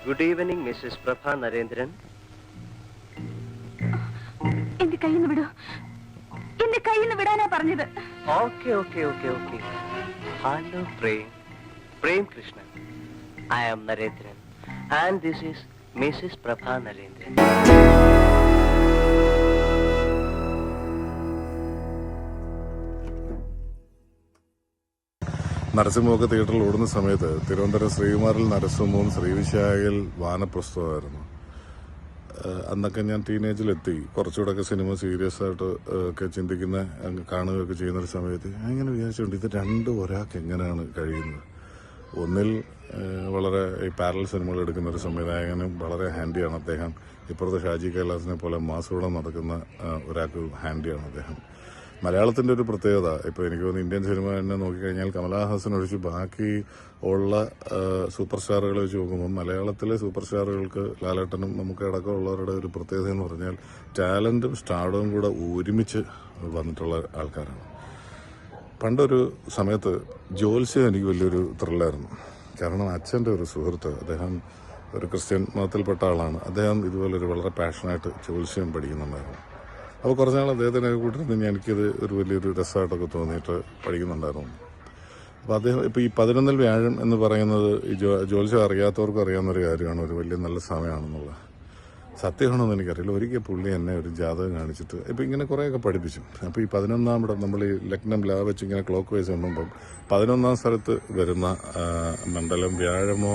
Good evening, Mrs. Prabha Narendran. എന്റെ കയ്യിൽ നിന്ന് വിടൂ. എന്റെ കയ്യിൽ നിന്ന് വിടാനാ പറഞ്ഞത്. Okay. Hello, Prem Krishna. I am Narendran, and this is Mrs. Prabha Narendran. നരസിംഹമൊക്കെ തിയേറ്ററിൽ ഓടുന്ന സമയത്ത് തിരുവനന്തപുരം ശ്രീകുമാറിൽ നരസിംഹവും ശ്രീവിശാഖയിൽ വാനപ്രസ്ഥമായിരുന്നു. അന്നൊക്കെ ഞാൻ ടീനേജിലെത്തി. കുറച്ചുകൂടെയൊക്കെ സിനിമ സീരിയസ് ആയിട്ട് ഒക്കെ ചിന്തിക്കുന്ന കാണുകയൊക്കെ ചെയ്യുന്നൊരു സമയത്ത് ഞാൻ ഇങ്ങനെ വിചാരിച്ചുകൊണ്ട് ഇത് രണ്ടും ഒരാൾക്ക് എങ്ങനെയാണ് കഴിയുന്നത്. ഒന്നിൽ വളരെ ഈ പാരലൽ സിനിമകൾ എടുക്കുന്ന ഒരു സംവിധായകനും വളരെ ഹാൻഡിയാണ് അദ്ദേഹം. ഇപ്പുറത്തെ ഷാജി കൈലാസിനെ പോലെ മാസോടെ നടക്കുന്ന ഒരാൾക്ക് ഹാൻഡിയാണ് അദ്ദേഹം. മലയാളത്തിൻ്റെ ഒരു പ്രത്യേകത, ഇപ്പോൾ എനിക്ക് തോന്നുന്നു ഇന്ത്യൻ സിനിമ തന്നെ നോക്കിക്കഴിഞ്ഞാൽ കമലഹാസൻ ഒഴിച്ച് ബാക്കി ഉള്ള സൂപ്പർ സ്റ്റാറുകളെ വെച്ച് നോക്കുമ്പോൾ മലയാളത്തിലെ സൂപ്പർ സ്റ്റാറുകൾക്ക് ലാലേട്ടനും നമുക്ക് അടക്കമുള്ളവരുടെ ഒരു പ്രത്യേകത എന്ന് പറഞ്ഞാൽ ടാലൻറ്റും സ്റ്റാർഡും കൂടെ ഒരുമിച്ച് വന്നിട്ടുള്ള ആൾക്കാരാണ്. പണ്ടൊരു സമയത്ത് ജ്യോത്സ്യം എനിക്ക് വലിയൊരു ത്രില്ലായിരുന്നു. കാരണം അച്ഛൻ്റെ ഒരു സുഹൃത്ത്, അദ്ദേഹം ഒരു ക്രിസ്ത്യൻ മതത്തിൽപ്പെട്ട ആളാണ്. അദ്ദേഹം ഇതുപോലൊരു വളരെ പാഷനായിട്ട് ജ്യോത്സ്യം പഠിക്കുന്നുണ്ടായിരുന്നു. അപ്പോൾ കുറച്ച് നാൾ അദ്ദേഹത്തിനെ കൂട്ടിരുന്ന് എനിക്കത് ഒരു വലിയൊരു രസമായിട്ടൊക്കെ തോന്നിയിട്ട് പഠിക്കുന്നുണ്ടായിരുന്നു. അപ്പോൾ അദ്ദേഹം ഇപ്പോൾ ഈ 11 വ്യാഴം എന്ന് പറയുന്നത് ഈ ജ്യോത്സ്യം അറിയാത്തവർക്കും അറിയാവുന്നൊരു കാര്യമാണ്, ഒരു വലിയ നല്ല സമയമാണെന്നുള്ളത്. സത്യമാണെന്ന് എനിക്കറിയില്ല. ഒരിക്കൽ പുള്ളി എന്നെ ഒരു ജാതകം കാണിച്ചിട്ട് ഇപ്പോൾ ഇങ്ങനെ കുറേയൊക്കെ പഠിപ്പിച്ചു. അപ്പോൾ ഈ 11-ാം ഇടം നമ്മൾ ഈ ലഗ്നം ലാ വെച്ച് ഇങ്ങനെ ക്ലോക്ക് വൈസ് എണ്ണുമ്പം 11-ാം സ്ഥലത്ത് വരുന്ന മണ്ഡലം വ്യാഴമോ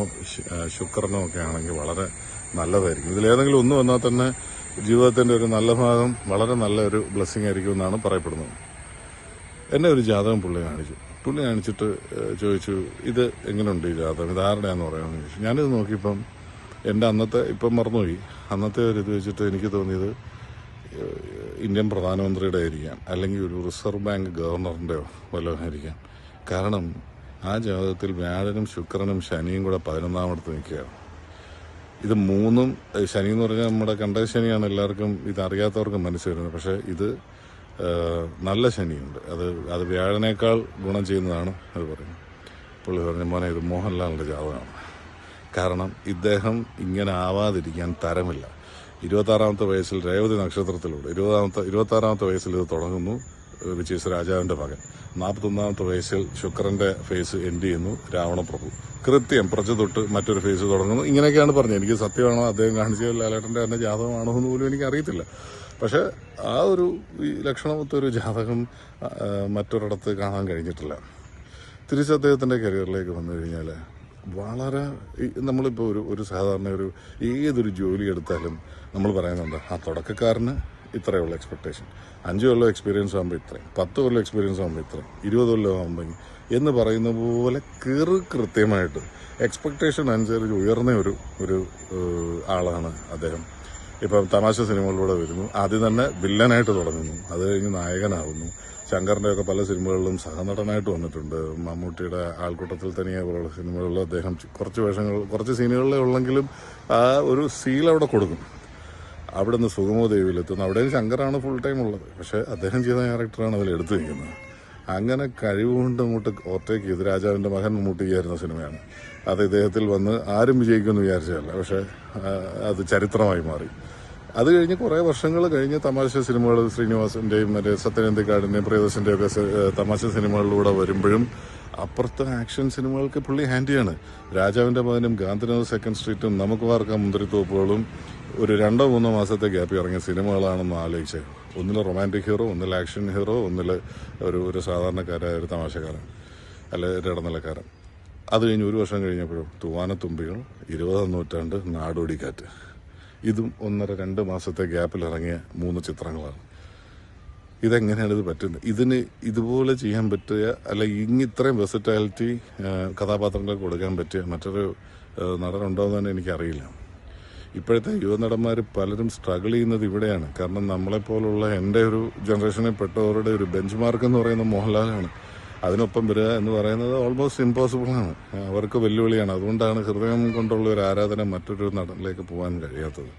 ശുക്രനോ ഒക്കെ ആണെങ്കിൽ വളരെ നല്ലതായിരിക്കും. ഇതിലേതെങ്കിലും ഒന്ന് വന്നാൽ തന്നെ ജീവിതത്തിന്റെ ഒരു നല്ല ഭാഗം വളരെ നല്ലൊരു ബ്ലെസ്സിങ് ആയിരിക്കും എന്നാണ് പറയപ്പെടുന്നത്. എന്നെ ഒരു ജാതകം പുള്ളി കാണിച്ചിട്ട് ചോദിച്ചു, ഇത് എങ്ങനെയുണ്ട് ഈ ജാതകം, ഇത് ആരുടെയാന്ന് പറയാമെന്ന് ചോദിച്ചു. ഞാനിത് നോക്കിയപ്പം എൻ്റെ അന്നത്തെ, ഇപ്പം മറന്നുപോയി, അന്നത്തെ ഒരു ഇത് വെച്ചിട്ട് എനിക്ക് തോന്നിയത് ഇന്ത്യൻ പ്രധാനമന്ത്രിയുടെ ആയിരിക്കാം, അല്ലെങ്കിൽ ഒരു റിസർവ് ബാങ്ക് ഗവർണറിൻ്റെയോ വല്ലതും ആയിരിക്കാം. കാരണം ആ ജാതകത്തിൽ വ്യാഴനും ശുക്രനും ശനിയും കൂടെ 11-ാമടുത്ത് നിൽക്കുകയാണ്. ഇത് മൂന്നും, ശനി എന്ന് പറഞ്ഞാൽ നമ്മുടെ കണ്ട ശനിയാണ് എല്ലാവർക്കും ഇതറിയാത്തവർക്കും മനസ്സിലാക്കുന്നത്. പക്ഷേ ഇത് നല്ല ശനിയുണ്ട്, അത് വ്യാഴനേക്കാൾ ഗുണം ചെയ്യുന്നതാണ് അത് പറയുന്നത്. പുള്ളി പറഞ്ഞ മോനെ ഇത് മോഹൻലാലിൻ്റെ ജാതകമാണ്. കാരണം ഇദ്ദേഹം ഇങ്ങനെ ആവാതിരിക്കാൻ തരമില്ല. 26-ാമത്തെ വയസ്സിൽ രേവതി നക്ഷത്രത്തിലൂടെ 26-ാമത്തെ വയസ്സിൽ ഇത് തുടങ്ങുന്നു, വിച്ച് രാജാവിൻ്റെ മകൻ. 41-ാമത്തെ വയസ്സിൽ ശുക്രന്റെ ഫേസ് എൻഡ് ചെയ്യുന്നു, രാവണപ്രഭു. കൃത്യം പ്രജ തൊട്ട് മറ്റൊരു ഫേസ് തുടങ്ങുന്നു. ഇങ്ങനെയൊക്കെയാണ് പറഞ്ഞത്. എനിക്ക് സത്യമാണോ അദ്ദേഹം കാണിച്ച ലാലേട്ടൻ്റെ തന്നെ ജാതകമാണോ എന്ന് പോലും എനിക്ക് അറിയത്തില്ല. പക്ഷെ ആ ഒരു ലക്ഷണമൊത്തൊരു ജാതകം മറ്റൊരിടത്ത് കാണാൻ കഴിഞ്ഞിട്ടില്ല. തിരിച്ച് അദ്ദേഹത്തിൻ്റെ കരിയറിലേക്ക് വന്നു കഴിഞ്ഞാൽ വളരെ, നമ്മളിപ്പോൾ ഒരു സാധാരണ ഏതൊരു ജോലി എടുത്താലും നമ്മൾ പറയുന്നുണ്ട് ആ തുടക്കക്കാരന് ഇത്രയുള്ള എക്സ്പെക്ടേഷൻ, 5 കൊല്ലം എക്സ്പീരിയൻസ് ആകുമ്പോൾ ഇത്രയും, 10 കൊല്ലം എക്സ്പീരിയൻസ് ആകുമ്പോൾ ഇത്രയും, 20 കൊല്ലം ആകുമ്പോൾ എന്ന് പറയുന്ന പോലെ കൃത്യമായിട്ട് എക്സ്പെക്ടേഷൻ അനുസരിച്ച് ഉയർന്ന ഒരു ആളാണ് അദ്ദേഹം. ഇപ്പം തമാശ സിനിമകളിലൂടെ വരുന്നു, ആദ്യം തന്നെ വില്ലനായിട്ട് തുടങ്ങുന്നു, അത് കഴിഞ്ഞ് നായകനാകുന്നു. ശങ്കറിന്റെ ഒക്കെ പല സിനിമകളിലും സഹനടനായിട്ട് വന്നിട്ടുണ്ട്. മമ്മൂട്ടിയുടെ ആൾക്കൂട്ടത്തിൽ തനിയെ പോലുള്ള സിനിമകളിൽ അദ്ദേഹം കുറച്ച് സീനുകളിലേ ഉള്ളെങ്കിലും ആ ഒരു സീൽ അവിടെ കൊടുക്കും. അവിടെ നിന്ന് സുഗമോ ദേവിയിലെത്തുന്നു, അവിടെ ശങ്കറാണ് ഫുൾ ടൈം ഉള്ളത്, പക്ഷെ അദ്ദേഹം ചെയ്ത ക്യാരക്ടറാണ് അതിൽ എടുത്തു നിൽക്കുന്നത്. അങ്ങനെ കഴിവുകൊണ്ട് അങ്ങോട്ട് ഓർത്തേക്ക് ചെയ്ത് രാജാവിൻ്റെ മകൻ മമ്മൂട്ടിയായിരുന്ന സിനിമയാണ്. അത് ഇദ്ദേഹത്തിൽ വന്ന് ആരും വിജയിക്കുമെന്ന് വിചാരിച്ചതല്ല, പക്ഷെ അത് ചരിത്രമായി മാറി. അത് കഴിഞ്ഞ് കുറേ വർഷങ്ങൾ കഴിഞ്ഞ് തമാശ സിനിമകൾ ശ്രീനിവാസന്റെയും മറ്റേ സത്യനന്ദിക്കാടിന്റെയും പ്രിയദർശന്റെയും ഒക്കെ തമാശ സിനിമകളിലൂടെ വരുമ്പോഴും അപ്പുറത്തെ ആക്ഷൻ സിനിമകൾക്ക് പുള്ളി ഹാൻഡിയാണ്. രാജാവിന്റെ മകനും ഗാന്ധിനഗർ സെക്കൻഡ് സ്ട്രീറ്റും നമുക്ക് വാർക്കാൻ മുന്തിരിത്തോപ്പുകളും ഒരു 2-3 മാസത്തെ ഗ്യാപ്പിൽ ഇറങ്ങിയ സിനിമകളാണെന്ന് ആലോചിച്ചത്. ഒന്നിൽ റൊമാൻറ്റിക് ഹീറോ, ഒന്നിൽ ആക്ഷൻ ഹീറോ, ഒന്നിൽ ഒരു സാധാരണക്കാരായ ഒരു തമാശക്കാരൻ, അല്ലെ ഇടനിലക്കാരൻ. അത് കഴിഞ്ഞ് 1 വർഷം കഴിഞ്ഞപ്പോഴും തൂവാനത്തുമ്പികൾ, 20-ാം നൂറ്റാണ്ട്, നാടോടിക്കാറ്റ്, ഇതും 1.5-2 മാസത്തെ ഗ്യാപ്പിൽ ഇറങ്ങിയ 3 ചിത്രങ്ങളാണ്. ഇതെങ്ങനെയാണ് ഇത് പറ്റുന്നത്? ഇതിന് ഇതുപോലെ ചെയ്യാൻ പറ്റിയ, അല്ല ഇത്രയും വെർസറ്റാലിറ്റി കഥാപാത്രങ്ങൾക്ക് കൊടുക്കാൻ പറ്റിയ മറ്റൊരു നടനുണ്ടോ എന്ന് തന്നെ എനിക്കറിയില്ല. ഇപ്പോഴത്തെ യുവനടന്മാർ പലരും സ്ട്രഗിൾ ചെയ്യുന്നത് ഇവിടെയാണ്. കാരണം നമ്മളെപ്പോലുള്ള എൻ്റെ ഒരു ജനറേഷനിൽ പെട്ടവരുടെ ഒരു ബെഞ്ച് മാർക്ക് എന്ന് പറയുന്നത് മോഹൻലാലാണ്. അതിനൊപ്പം വരിക എന്ന് പറയുന്നത് ഓൾമോസ്റ്റ് ഇമ്പോസിബിളാണ്, അവർക്ക് വെല്ലുവിളിയാണ്. അതുകൊണ്ടാണ് ഹൃദയം കൊണ്ടുള്ള ഒരു ആരാധന മറ്റൊരു നടനിലേക്ക് പോകാൻ കഴിയാത്തത്.